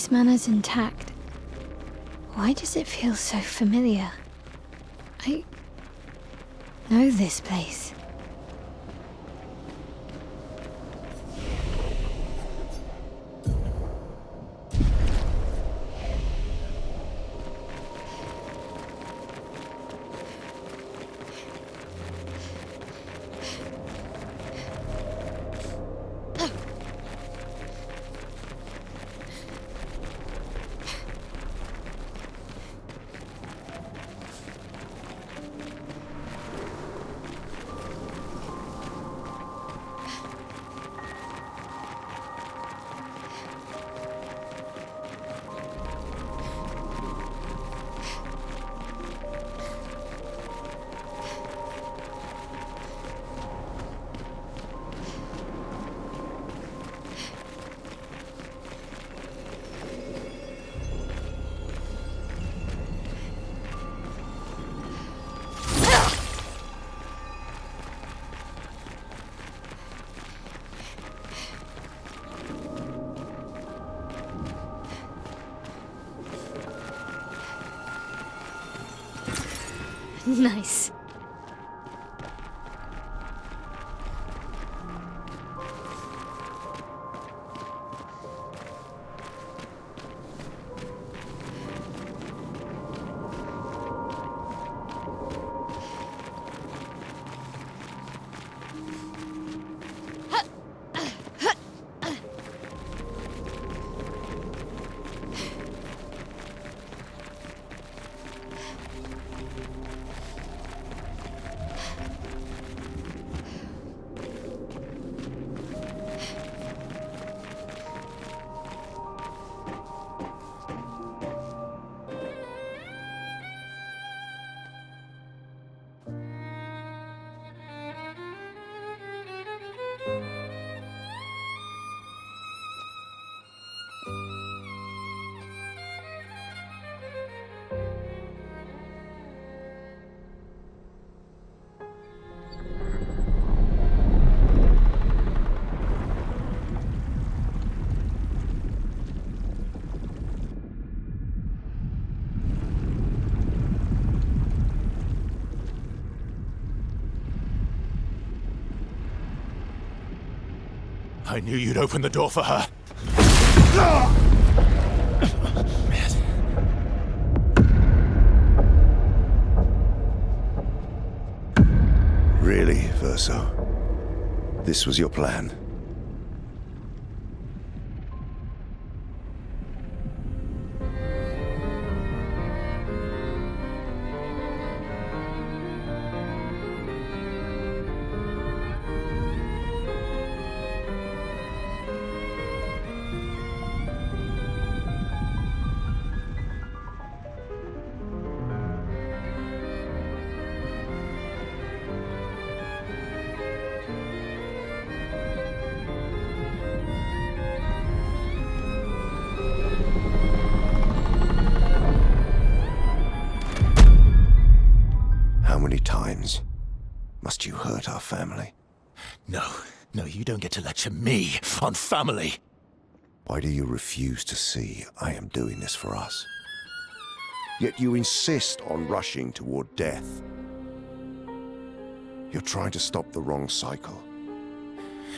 this manner's intact. Why does it feel so familiar? I know this place. Nice. I knew you'd open the door for her. Really, Verso? This was your plan? How many times must you hurt our family? No, you don't get to lecture me on family. Why do you refuse to see I am doing this for us? Yet you insist on rushing toward death. You're trying to stop the wrong cycle.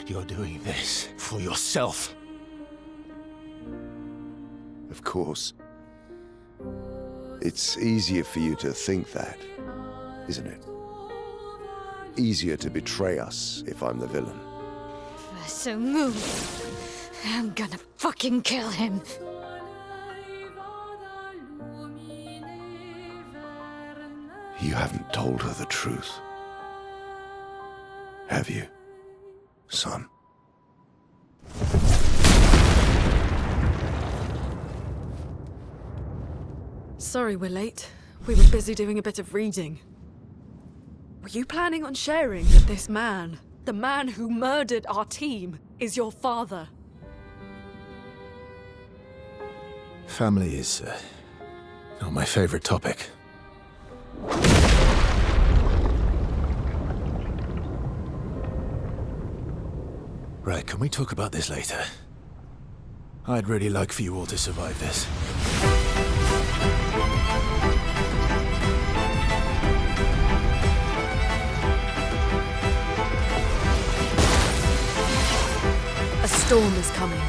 You're doing this for yourself. Of course. It's easier for you to think that, isn't it? Easier to betray us if I'm the villain. So move. I'm gonna fucking kill him. You haven't told her the truth. Have you, son? Sorry we're late. We were busy doing a bit of reading. Were you planning on sharing that this man, the man who murdered our team, is your father? Family is not my favorite topic. Right, can we talk about this later? I'd really like for you all to survive this. A storm is coming.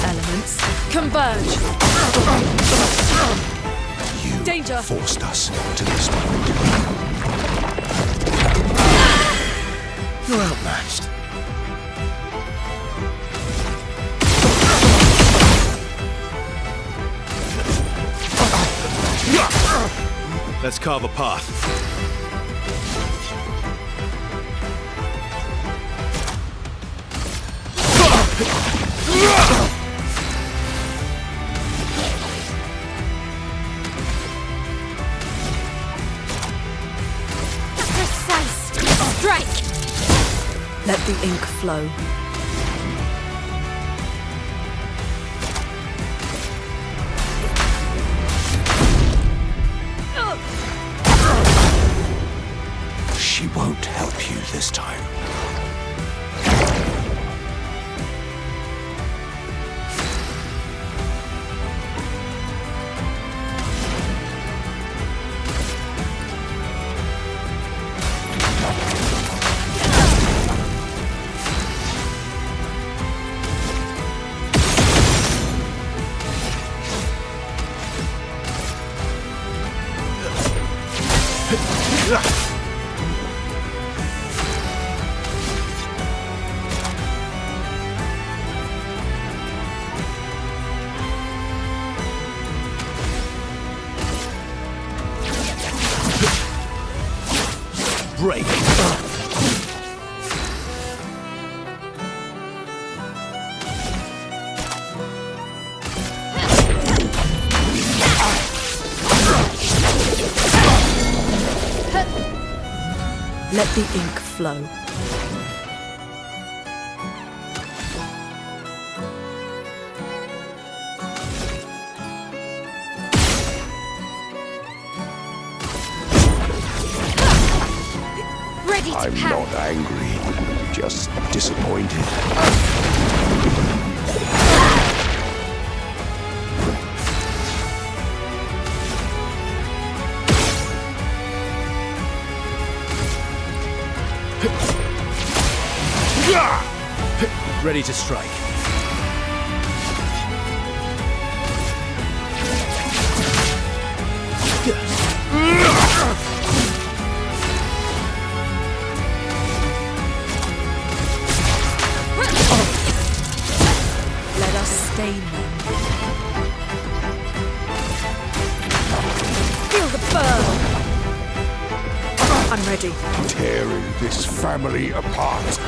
Elements converge. You Danger. forced us to this point. You're outmatched. Let's carve a path. Precise strike! Let the ink flow. She won't help you this time. Break. Let the ink flow. Ready to I'm pounce. not angry, just disappointed. Ready to strike. Let us stain them. Feel the burn. I'm ready. Tearing this family apart.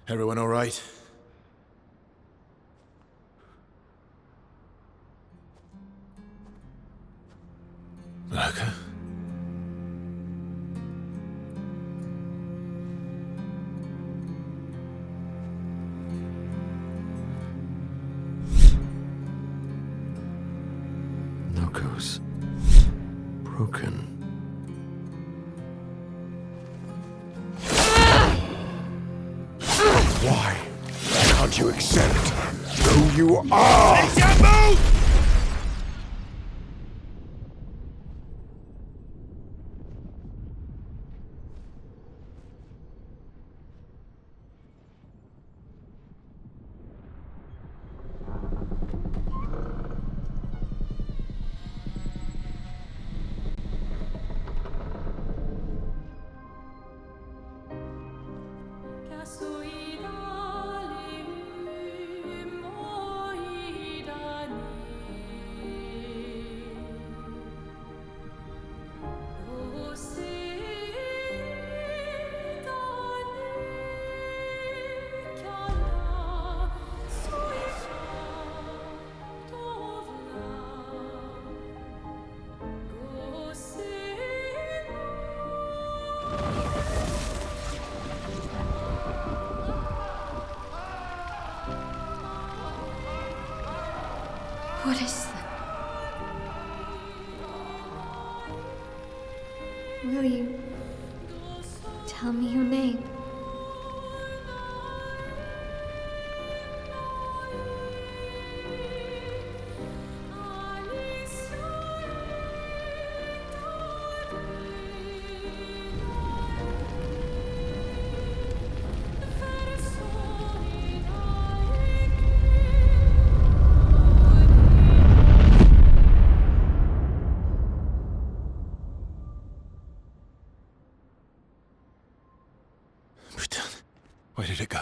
Everyone all right? Lurker? Logos. Broken. Why can't you accept who you are? What is that? Will you tell me your name? Where did it go?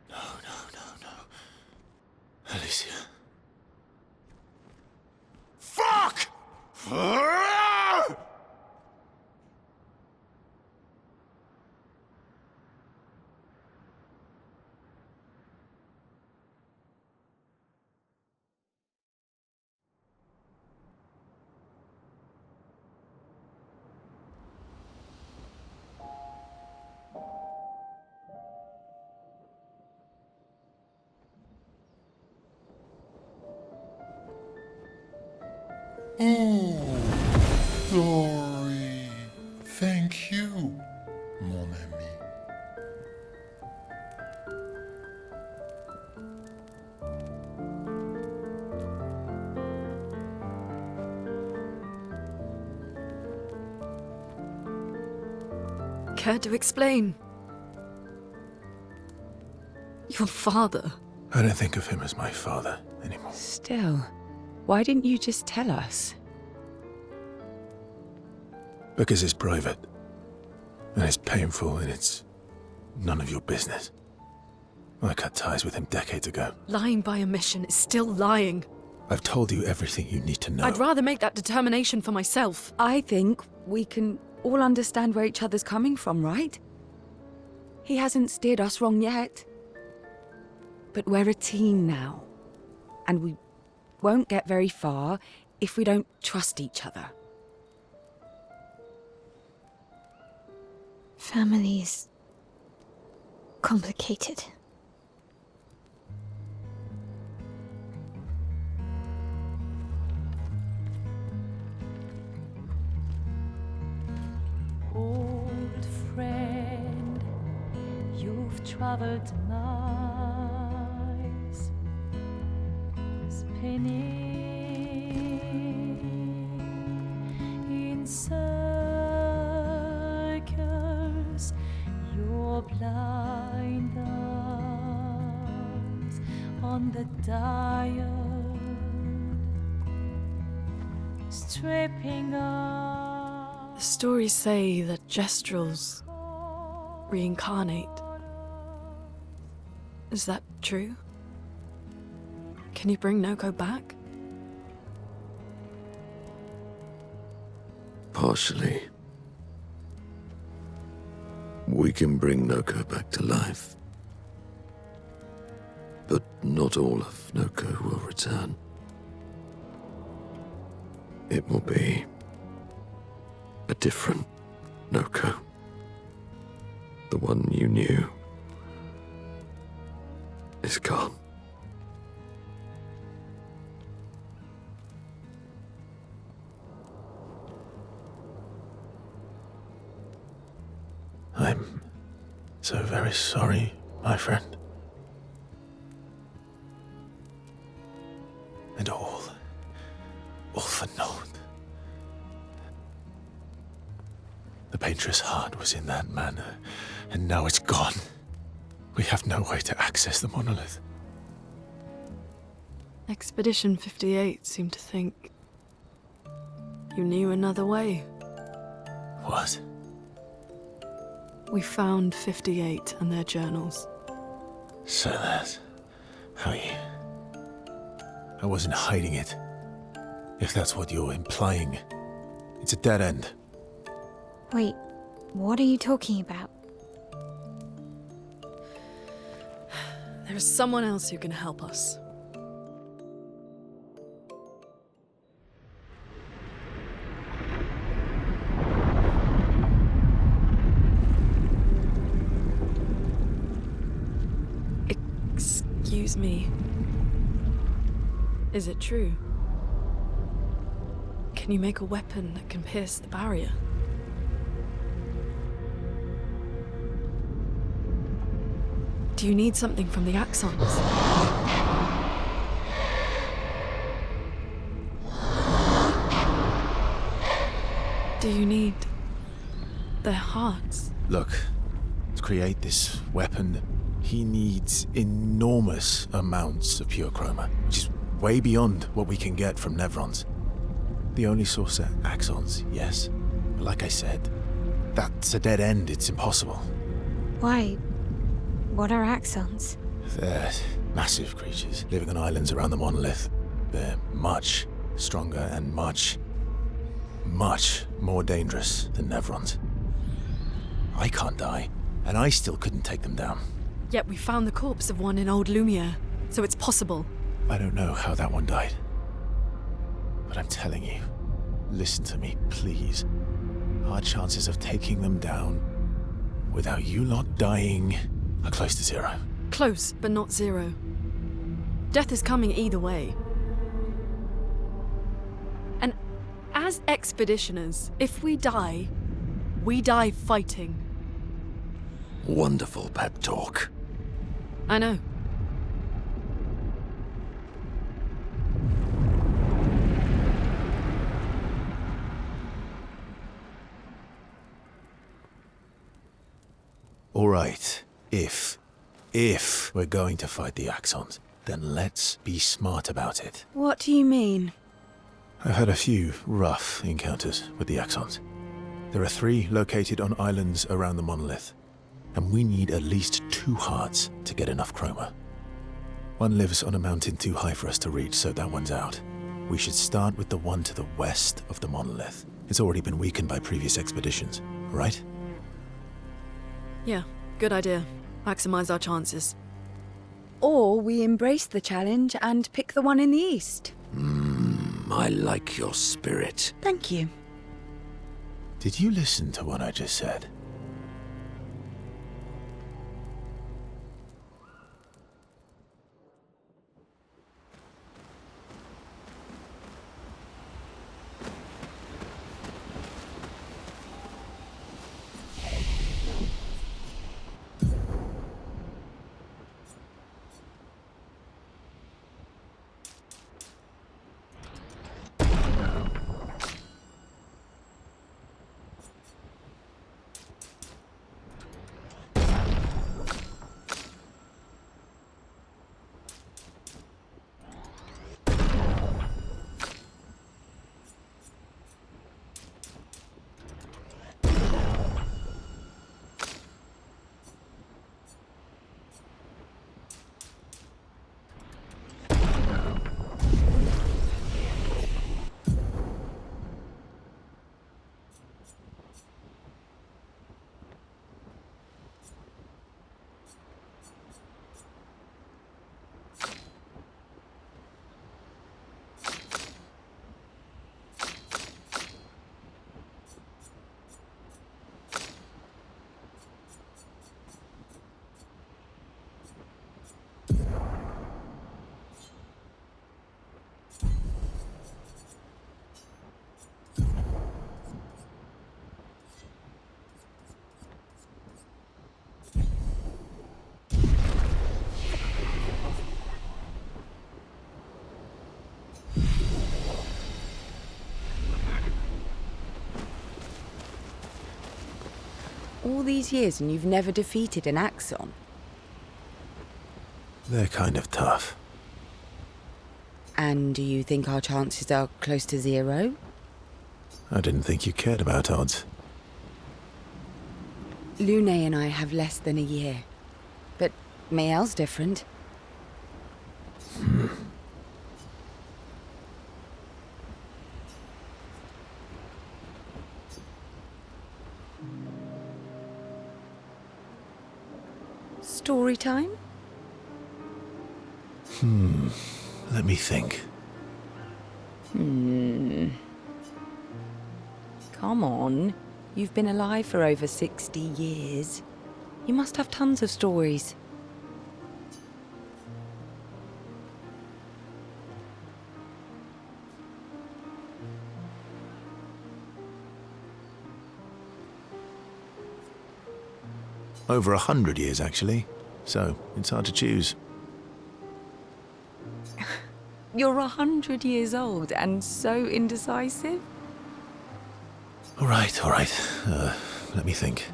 No, no, no, no. Alicia. Fuck! Oh, Dory. Thank you, mon ami. Care to explain? Your father. I don't think of him as my father anymore. Still, why didn't you just tell us? Because it's private. And it's painful and it's none of your business. I cut ties with him decades ago. Lying by omission is still lying. I've told you everything you need to know. I'd rather make that determination for myself. I think we can all understand where each other's coming from, right? He hasn't steered us wrong yet. But we're a team now. And we won't get very far if we don't trust each other. Family is complicated. Old friend, you've traveled miles, spinning in circles, your blind eyes on the dial, stripping off. The stories say that gestrels reincarnate. Is that true? Can you bring Noko back? Partially. We can bring Noko back to life. But not all of Noko will return. It will be a different Noko. The one you knew is gone. I'm so very sorry, my friend. And all for naught. The painter's heart was in that manor, and now it's gone. We have no way to access the monolith. Expedition 58 seemed to think you knew another way. What? We found 58 and their journals. So that's how you... I wasn't hiding it. If that's what you're implying. It's a dead end. Wait, what are you talking about? There is someone else who can help us. Excuse me. Is it true? Can you make a weapon that can pierce the barrier? Do you need something from the Axons? Do you need their hearts? Look, to create this weapon, he needs enormous amounts of pure chroma, which is way beyond what we can get from Nevrons. The only source are Axons, yes. But like I said, that's a dead end. It's impossible. Why? What are Axons? They're massive creatures living on islands around the monolith. They're much stronger and much more dangerous than Nevrons. I can't die, and I still couldn't take them down. Yet we found the corpse of one in Old Lumiere, so it's possible. I don't know how that one died. But I'm telling you, listen to me, please. Our chances of taking them down without you lot dying are close to zero. Close, but not zero. Death is coming either way. And as expeditioners, if we die fighting. Wonderful pep talk. I know. All right, if we're going to fight the Axons, then let's be smart about it. What do you mean? I've had a few rough encounters with the Axons. There are 3 located on islands around the monolith, and we need at least 2 hearts to get enough chroma. One lives on a mountain too high for us to reach, so that one's out. We should start with the one to the west of the monolith. It's already been weakened by previous expeditions, right? Yeah, good idea. Maximize our chances. Or we embrace the challenge and pick the one in the east. I like your spirit. Thank you. Did you listen to what I just said? All these years and you've never defeated an Axon? They're kind of tough. And do you think our chances are close to zero? I didn't think you cared about odds. Lune and I have less than a year. But Mael's different. Story time? Let me think. Come on. You've been alive for over 60 years. You must have tons of stories. Over 100 years, actually. So, it's hard to choose. You're 100 years old and so indecisive? All right. Let me think.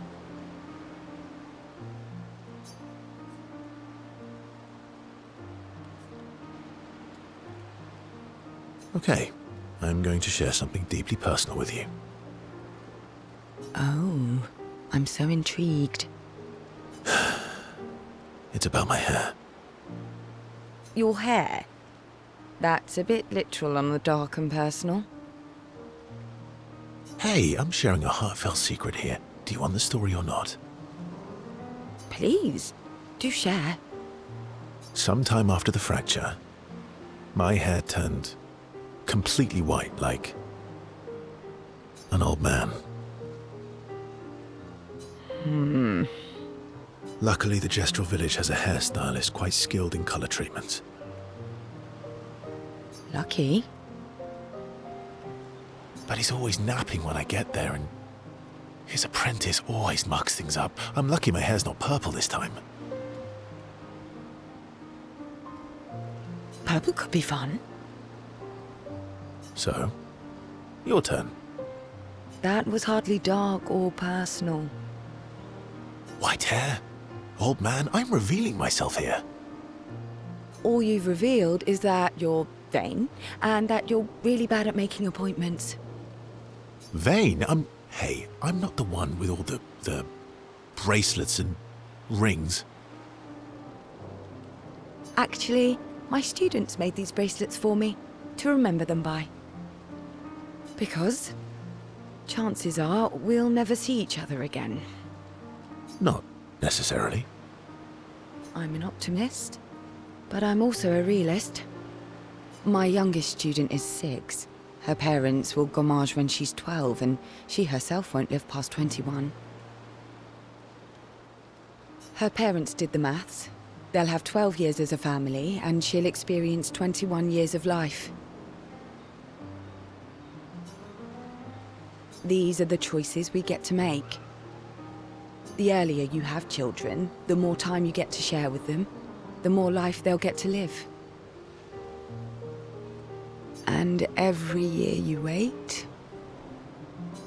Okay, I'm going to share something deeply personal with you. Oh, I'm so intrigued. It's about my hair. Your hair? That's a bit literal on the dark and personal. Hey, I'm sharing a heartfelt secret here. Do you want the story or not? Please, do share. Sometime after the fracture, my hair turned completely white, like an old man. Luckily, the Gestural village has a hairstylist quite skilled in color treatments. Lucky. But he's always napping when I get there, and his apprentice always mucks things up. I'm lucky my hair's not purple this time. Purple could be fun. So, your turn. That was hardly dark or personal. White hair? Old man, I'm revealing myself here. All you've revealed is that you're vain, and that you're really bad at making appointments. Vain? Hey, I'm not the one with all the bracelets and rings. Actually, my students made these bracelets for me, to remember them by. Because, chances are, we'll never see each other again. Not necessarily. I'm an optimist, but I'm also a realist. My youngest student is 6. Her parents will gommage when she's 12, and she herself won't live past 21. Her parents did the maths. They'll have 12 years as a family, and she'll experience 21 years of life. These are the choices we get to make. The earlier you have children, the more time you get to share with them, the more life they'll get to live. And every year you wait...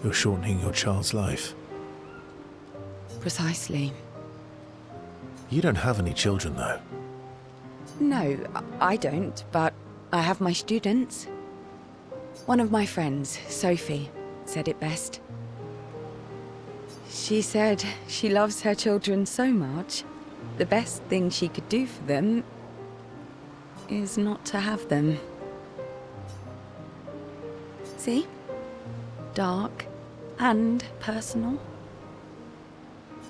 You're shortening your child's life. Precisely. You don't have any children, though. No, I don't, but I have my students. One of my friends, Sophie, said it best. She said she loves her children so much, the best thing she could do for them is not to have them. See? Dark and personal.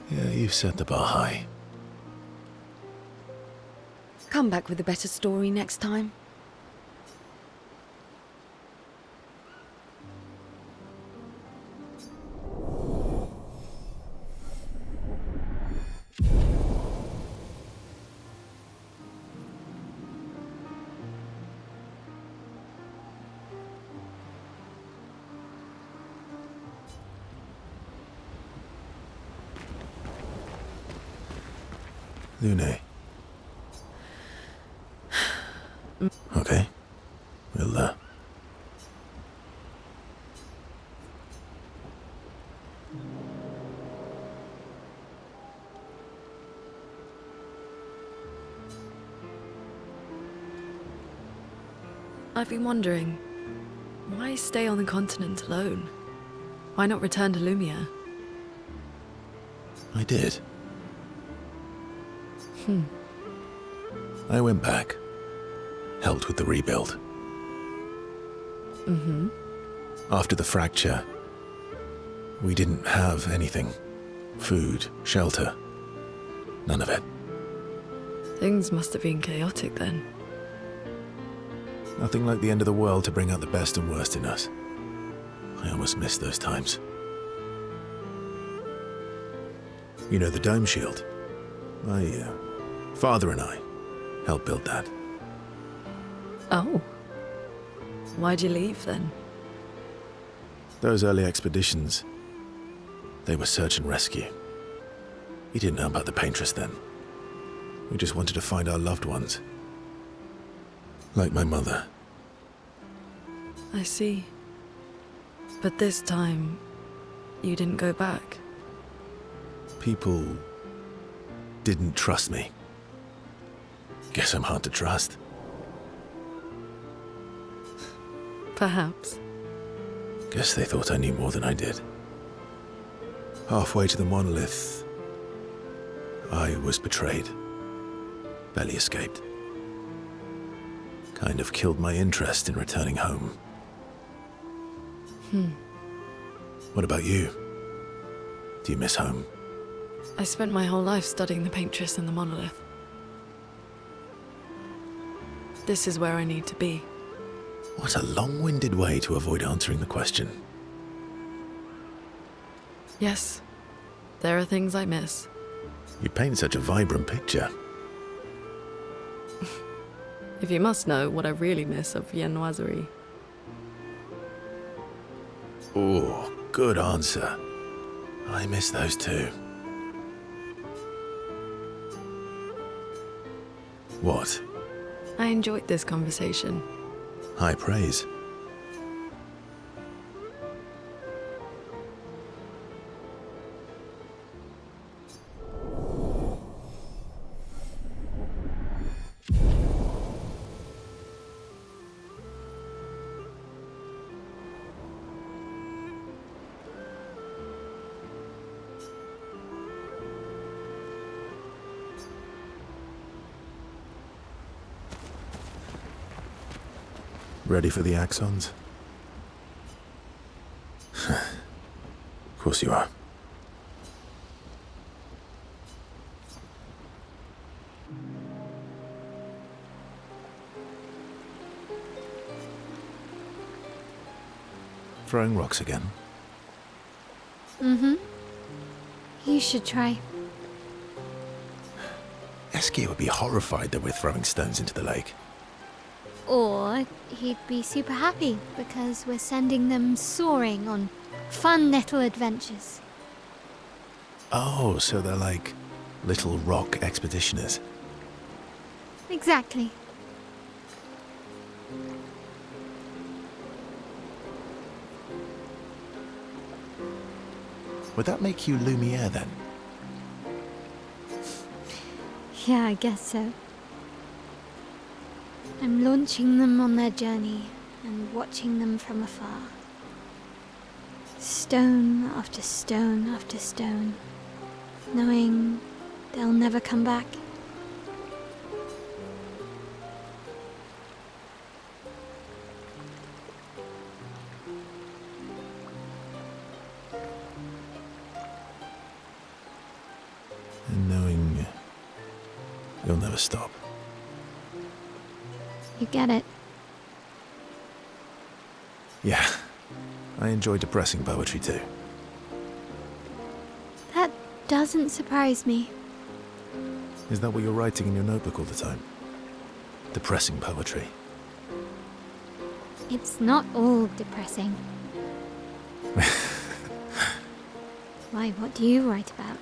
Yeah, you've set the bar high. Come back with a better story next time. Lune. Okay. We'll, I've been wondering, why stay on the continent alone? Why not return to Lumia? I did. I went back. Helped with the rebuild. After the fracture, we didn't have anything. Food, shelter, none of it. Things must have been chaotic then. Nothing like the end of the world to bring out the best and worst in us. I almost missed those times. You know the dome shield? My father and I helped build that. Oh. Why'd you leave then? Those early expeditions, they were search and rescue. We didn't know about the paintress then. We just wanted to find our loved ones. Like my mother. I see. But this time, you didn't go back. People didn't trust me. Guess I'm hard to trust. Perhaps. Guess they thought I knew more than I did. Halfway to the monolith, I was betrayed. Barely escaped. Kind of killed my interest in returning home. What about you? Do you miss home? I spent my whole life studying the paintress and the monolith. This is where I need to be. What a long-winded way to avoid answering the question. Yes, there are things I miss. You paint such a vibrant picture. If you must know what I really miss of viennoiserie. Oh, good answer. I miss those too. What? I enjoyed this conversation. High praise. Ready for the axons? Of course you are. Throwing rocks again? Mm-hmm. You should try. Eski would be horrified that we're throwing stones into the lake. Or he'd be super happy because we're sending them soaring on fun little adventures. Oh, so they're like little rock expeditioners. Exactly. Would that make you Lumiere then? Yeah, I guess so. I'm launching them on their journey and watching them from afar. Stone after stone after stone, knowing they'll never come back. And knowing you'll never stop. You get it. Yeah, I enjoy depressing poetry too. That doesn't surprise me. Is that what you're writing in your notebook all the time? Depressing poetry. It's not all depressing. Why, what do you write about?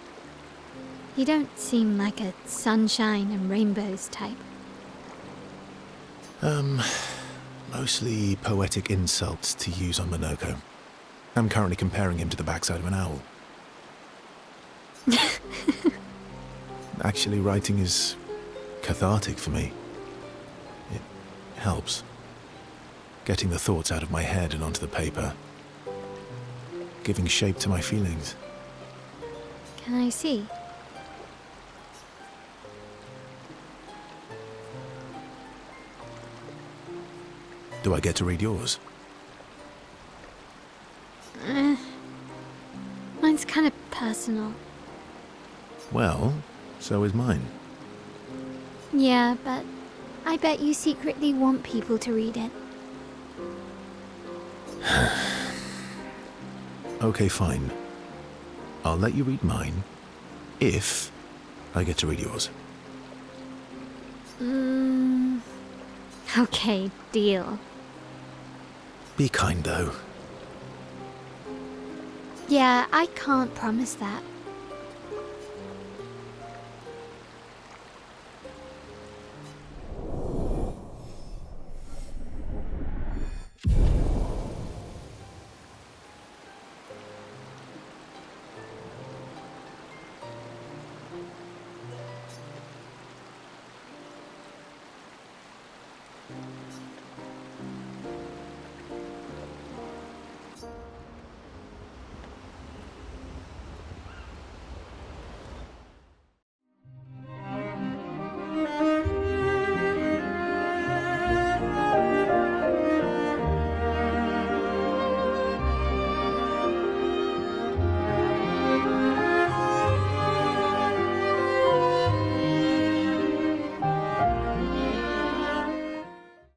You don't seem like a sunshine and rainbows type. Mostly poetic insults to use on Monoko. I'm currently comparing him to the backside of an owl. Actually, writing is cathartic for me. It helps. Getting the thoughts out of my head and onto the paper. Giving shape to my feelings. Can I see? Do I get to read yours? Mine's kind of personal. Well, so is mine. Yeah, but I bet you secretly want people to read it. Okay, fine. I'll let you read mine, if I get to read yours. Okay, deal. Be kind, though. Yeah, I can't promise that.